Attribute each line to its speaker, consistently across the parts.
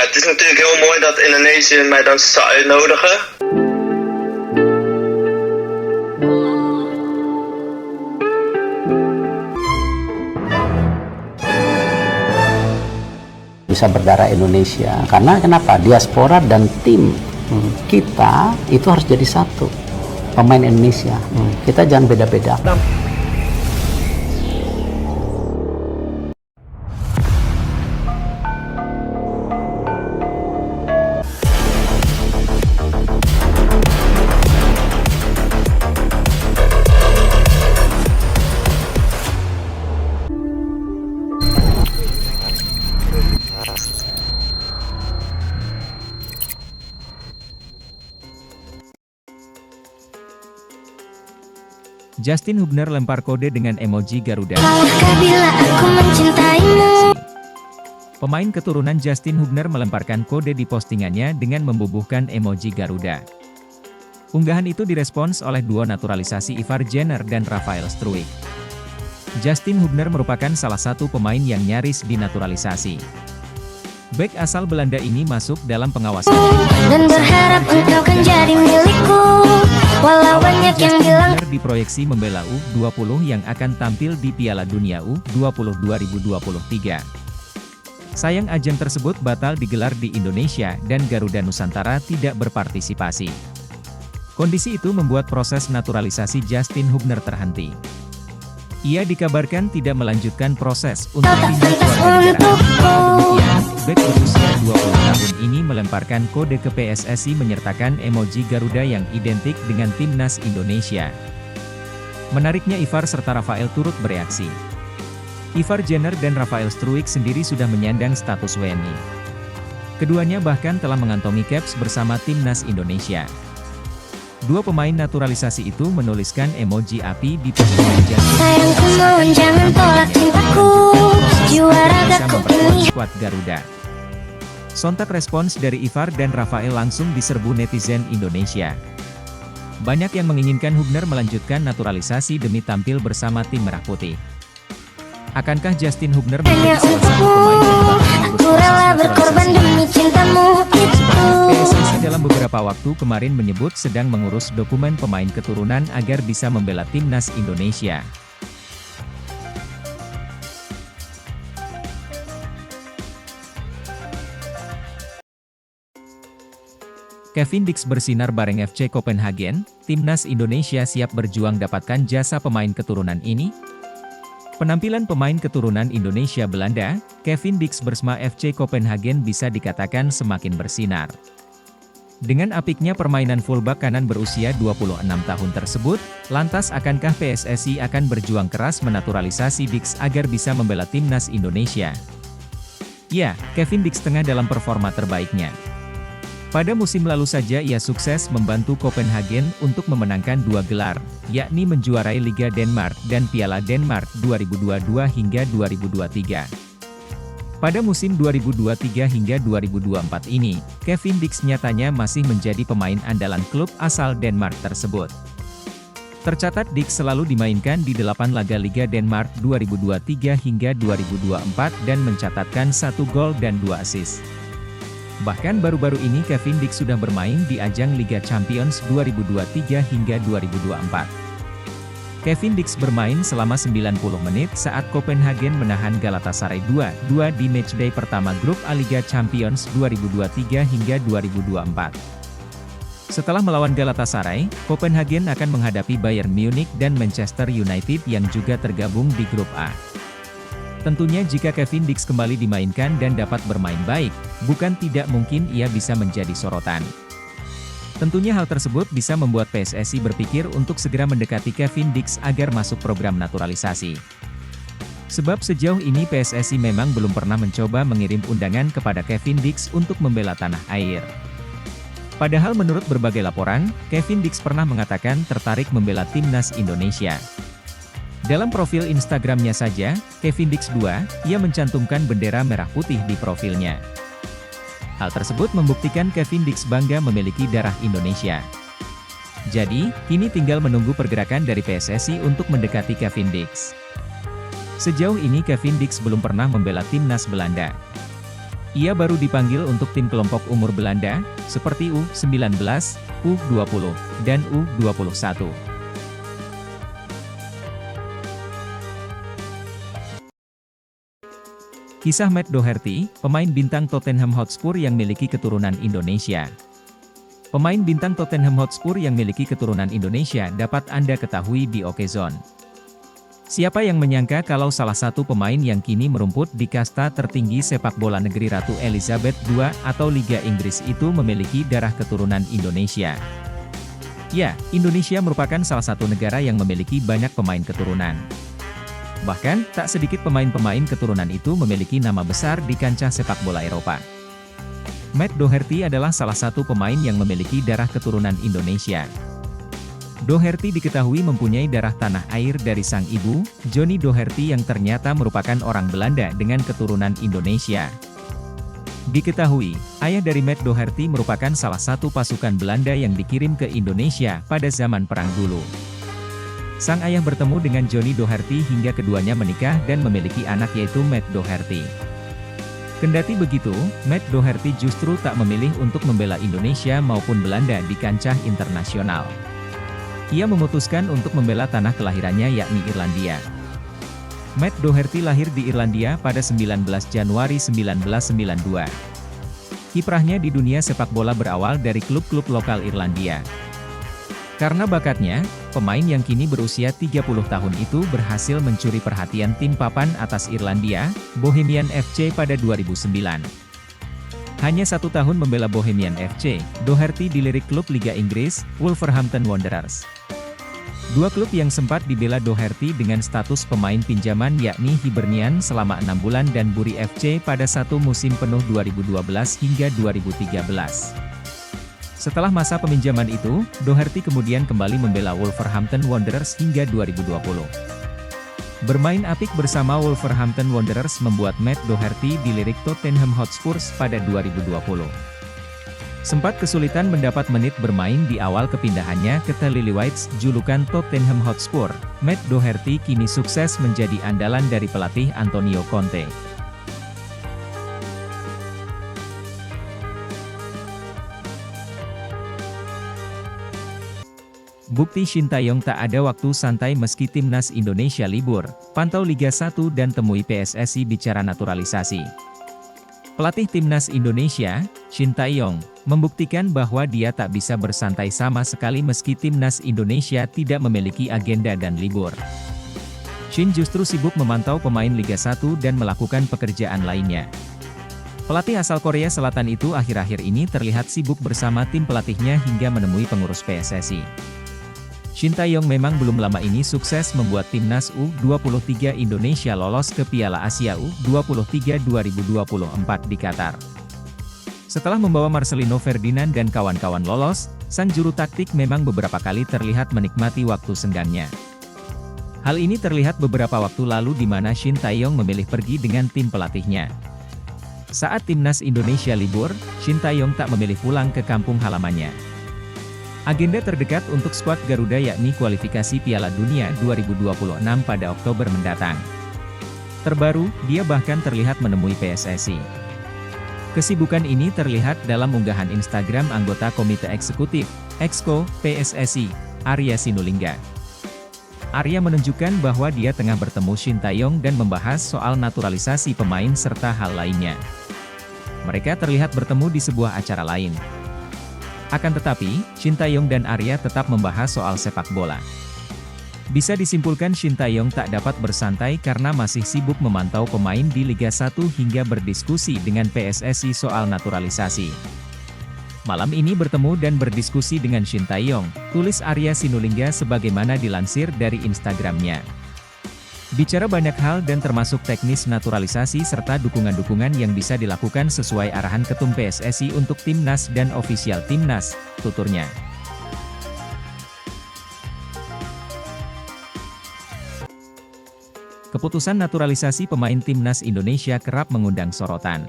Speaker 1: het is natuurlijk heel mooi dat Indonesië mij dan zou uitnodigen.
Speaker 2: Bisa berdarah Indonesia, karena kenapa? Diaspora dan tim kita itu harus jadi satu. Pemain Indonesia, kita jangan beda-beda.
Speaker 3: Justin Hubner lempar kode dengan emoji Garuda.
Speaker 4: Bila aku mencintaimu.
Speaker 3: Pemain keturunan Justin Hubner melemparkan kode di postingannya dengan membubuhkan emoji Garuda. Unggahan itu direspons oleh duo naturalisasi Ivar Jenner dan Rafael Struijk. Justin Hubner merupakan salah satu pemain yang nyaris dinaturalisasi. Bek asal Belanda ini masuk dalam pengawasan
Speaker 4: Dan berharap engkau kan jadi milikku. Walau banyak yang bilang
Speaker 3: diproyeksi membela U20 yang akan tampil di Piala Dunia U20 2023. Sayang ajang tersebut batal digelar di Indonesia dan Garuda Nusantara tidak berpartisipasi. Kondisi itu membuat proses naturalisasi Justin Hubner terhenti. Ia dikabarkan tidak melanjutkan proses untuk pindah kewarganegaraan. Demikian, bek berusia 20 tahun ini melemparkan kode ke PSSI menyertakan emoji Garuda yang identik dengan timnas Indonesia. Menariknya Ivar serta Rafael turut bereaksi. Ivar Jenner dan Rafael Struijk sendiri sudah menyandang status WNI. Keduanya bahkan telah mengantongi caps bersama timnas Indonesia. Dua pemain naturalisasi itu menuliskan emoji api di postingan Justin.
Speaker 4: sayangku mohon jangan tolak cintaku. Jiwa ragaku ini.
Speaker 3: Skuad Garuda. Sontak respons dari Ivar dan Rafael langsung diserbu netizen Indonesia. Banyak yang menginginkan Hubner melanjutkan naturalisasi demi tampil bersama tim Merah Putih. Akankah Justin Hubner
Speaker 4: Hanya
Speaker 3: menjadi salah satu
Speaker 4: untukmu,
Speaker 3: pemain yang bakal
Speaker 4: aku rela berkorban demi cintamu itu.
Speaker 3: PSSI dalam beberapa waktu kemarin menyebut sedang mengurus dokumen pemain keturunan agar bisa membela timnas Indonesia. Kevin Dix bersinar bareng FC Copenhagen, timnas Indonesia siap berjuang dapatkan jasa pemain keturunan ini? Penampilan pemain keturunan Indonesia Belanda, Kevin Dix bersama FC Copenhagen bisa dikatakan semakin bersinar. Dengan apiknya permainan fullback kanan berusia 26 tahun tersebut, lantas akankah PSSI akan berjuang keras menaturalisasi Dix agar bisa membela timnas Indonesia? Ya, Kevin Dix tengah dalam performa terbaiknya. Pada musim lalu saja ia sukses membantu Copenhagen untuk memenangkan 2 gelar, yakni menjuarai Liga Denmark dan Piala Denmark 2022 hingga 2023. Pada musim 2023 hingga 2024 ini, Kevin Dix nyatanya masih menjadi pemain andalan klub asal Denmark tersebut. Tercatat Dix selalu dimainkan di 8 laga Liga Denmark 2023 hingga 2024 dan mencatatkan 1 gol dan 2 assist. Bahkan baru-baru ini Kevin Dix sudah bermain di ajang Liga Champions 2023 hingga 2024. Kevin Dix bermain selama 90 menit saat Copenhagen menahan Galatasaray 2-2 di matchday pertama grup A Liga Champions 2023 hingga 2024. Setelah melawan Galatasaray, Copenhagen akan menghadapi Bayern Munich dan Manchester United yang juga tergabung di grup A. Tentunya jika Kevin Dix kembali dimainkan dan dapat bermain baik, bukan tidak mungkin ia bisa menjadi sorotan. Tentunya hal tersebut bisa membuat PSSI berpikir untuk segera mendekati Kevin Dix agar masuk program naturalisasi. Sebab sejauh ini PSSI memang belum pernah mencoba mengirim undangan kepada Kevin Dix untuk membela tanah air. Padahal menurut berbagai laporan, Kevin Dix pernah mengatakan tertarik membela timnas Indonesia. Dalam profil Instagramnya saja, Kevin Dix 2, ia mencantumkan bendera merah putih di profilnya. Hal tersebut membuktikan Kevin Dix bangga memiliki darah Indonesia. Jadi, kini tinggal menunggu pergerakan dari PSSI untuk mendekati Kevin Dix. Sejauh ini Kevin Dix belum pernah membela timnas Belanda. Ia baru dipanggil untuk tim kelompok umur Belanda, seperti U19, U20, dan U21. Kisah Matt Doherty, pemain bintang Tottenham Hotspur yang memiliki keturunan Indonesia. Pemain bintang Tottenham Hotspur yang memiliki keturunan Indonesia dapat Anda ketahui di Okezone. Siapa yang menyangka kalau salah satu pemain yang kini merumput di kasta tertinggi sepak bola negeri Ratu Elizabeth II atau Liga Inggris itu memiliki darah keturunan Indonesia. Ya, Indonesia merupakan salah satu negara yang memiliki banyak pemain keturunan. Bahkan, tak sedikit pemain-pemain keturunan itu memiliki nama besar di kancah sepak bola Eropa. Matt Doherty adalah salah satu pemain yang memiliki darah keturunan Indonesia. Doherty diketahui mempunyai darah tanah air dari sang ibu, Johnny Doherty yang ternyata merupakan orang Belanda dengan keturunan Indonesia. Diketahui, ayah dari Matt Doherty merupakan salah satu pasukan Belanda yang dikirim ke Indonesia pada zaman perang dulu. Sang ayah bertemu dengan Johnny Doherty hingga keduanya menikah dan memiliki anak yaitu Matt Doherty. Kendati begitu, Matt Doherty justru tak memilih untuk membela Indonesia maupun Belanda di kancah internasional. Ia memutuskan untuk membela tanah kelahirannya yakni Irlandia. Matt Doherty lahir di Irlandia pada 19 Januari 1992. Kiprahnya di dunia sepak bola berawal dari klub-klub lokal Irlandia. Karena bakatnya, pemain yang kini berusia 30 tahun itu berhasil mencuri perhatian tim papan atas Irlandia, Bohemian FC pada 2009. Hanya 1 tahun membela Bohemian FC, Doherty dilirik klub Liga Inggris, Wolverhampton Wanderers. 2 klub yang sempat dibela Doherty dengan status pemain pinjaman yakni Hibernian selama 6 bulan dan Bury FC pada 1 musim penuh 2012 hingga 2013. Setelah masa peminjaman itu, Doherty kemudian kembali membela Wolverhampton Wanderers hingga 2020. Bermain apik bersama Wolverhampton Wanderers membuat Matt Doherty dilirik Tottenham Hotspur pada 2020. Sempat kesulitan mendapat menit bermain di awal kepindahannya ke The Lillywhites julukan Tottenham Hotspur, Matt Doherty kini sukses menjadi andalan dari pelatih Antonio Conte. Bukti Shin Tae-yong tak ada waktu santai meski timnas Indonesia libur, pantau Liga 1 dan temui PSSI bicara naturalisasi. Pelatih timnas Indonesia, Shin Tae-yong, membuktikan bahwa dia tak bisa bersantai sama sekali meski timnas Indonesia tidak memiliki agenda dan libur. Shin justru sibuk memantau pemain Liga 1 dan melakukan pekerjaan lainnya. Pelatih asal Korea Selatan itu akhir-akhir ini terlihat sibuk bersama tim pelatihnya hingga menemui pengurus PSSI. Shin Tae-yong memang belum lama ini sukses membuat timnas U23 Indonesia lolos ke Piala Asia U23 2024 di Qatar. Setelah membawa Marcelino Ferdinand dan kawan-kawan lolos, sang juru taktik memang beberapa kali terlihat menikmati waktu senggangnya. Hal ini terlihat beberapa waktu lalu di mana Shin Tae-yong memilih pergi dengan tim pelatihnya. Saat timnas Indonesia libur, Shin Tae-yong tak memilih pulang ke kampung halamannya. Agenda terdekat untuk skuad Garuda yakni kualifikasi Piala Dunia 2026 pada Oktober mendatang. Terbaru, dia bahkan terlihat menemui PSSI. Kesibukan ini terlihat dalam unggahan Instagram anggota Komite Eksekutif, Exco, PSSI, Arya Sinulinga. Arya menunjukkan bahwa dia tengah bertemu Shin Tae-yong dan membahas soal naturalisasi pemain serta hal lainnya. Mereka terlihat bertemu di sebuah acara lain. Akan tetapi, Shin Tae-yong dan Arya tetap membahas soal sepak bola. Bisa disimpulkan Shin Tae-yong tak dapat bersantai karena masih sibuk memantau pemain di Liga 1 hingga berdiskusi dengan PSSI soal naturalisasi. Malam ini bertemu dan berdiskusi dengan Shin Tae-yong, tulis Arya Sinulinga sebagaimana dilansir dari Instagramnya. Bicara banyak hal dan termasuk teknis naturalisasi serta dukungan-dukungan yang bisa dilakukan sesuai arahan Ketum PSSI untuk timnas dan ofisial timnas, tuturnya. Keputusan naturalisasi pemain timnas Indonesia kerap mengundang sorotan.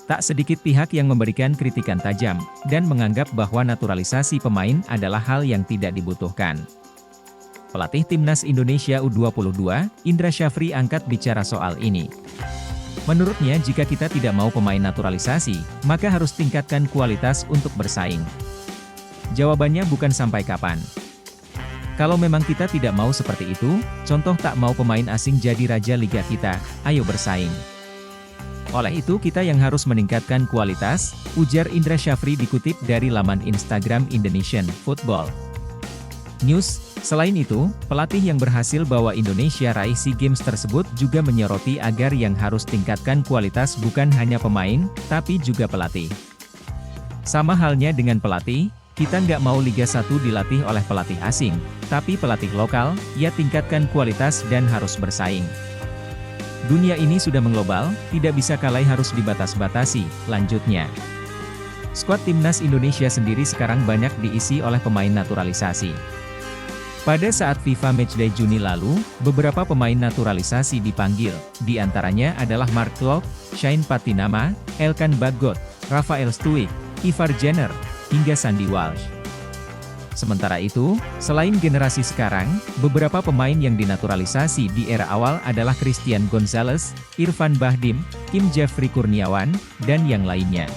Speaker 3: Tak sedikit pihak yang memberikan kritikan tajam, dan menganggap bahwa naturalisasi pemain adalah hal yang tidak dibutuhkan. Pelatih timnas Indonesia U22, Indra Syafri angkat bicara soal ini. Menurutnya jika kita tidak mau pemain naturalisasi, maka harus tingkatkan kualitas untuk bersaing. Jawabannya bukan sampai kapan. Kalau memang kita tidak mau seperti itu, contoh tak mau pemain asing jadi raja liga kita, ayo bersaing. Oleh itu kita yang harus meningkatkan kualitas, ujar Indra Syafri dikutip dari laman Instagram Indonesian Football News. Selain itu, pelatih yang berhasil bawa Indonesia raih SEA Games tersebut juga menyoroti agar yang harus tingkatkan kualitas bukan hanya pemain, tapi juga pelatih. Sama halnya dengan pelatih, kita nggak mau Liga 1 dilatih oleh pelatih asing, tapi pelatih lokal, ya tingkatkan kualitas dan harus bersaing. Dunia ini sudah mengglobal, tidak bisa kalah harus dibatas-batasi, lanjutnya. Skuad timnas Indonesia sendiri sekarang banyak diisi oleh pemain naturalisasi. Pada saat FIFA Matchday Juni lalu, beberapa pemain naturalisasi dipanggil, di antaranya adalah Mark Klok, Shane Patinama, Elkan Bagot, Rafael Stuik, Ivar Jenner, hingga Sandy Walsh. Sementara itu, selain generasi sekarang, beberapa pemain yang dinaturalisasi di era awal adalah Christian Gonzalez, Irfan Bahdim, Kim Jeffrey Kurniawan, dan yang lainnya.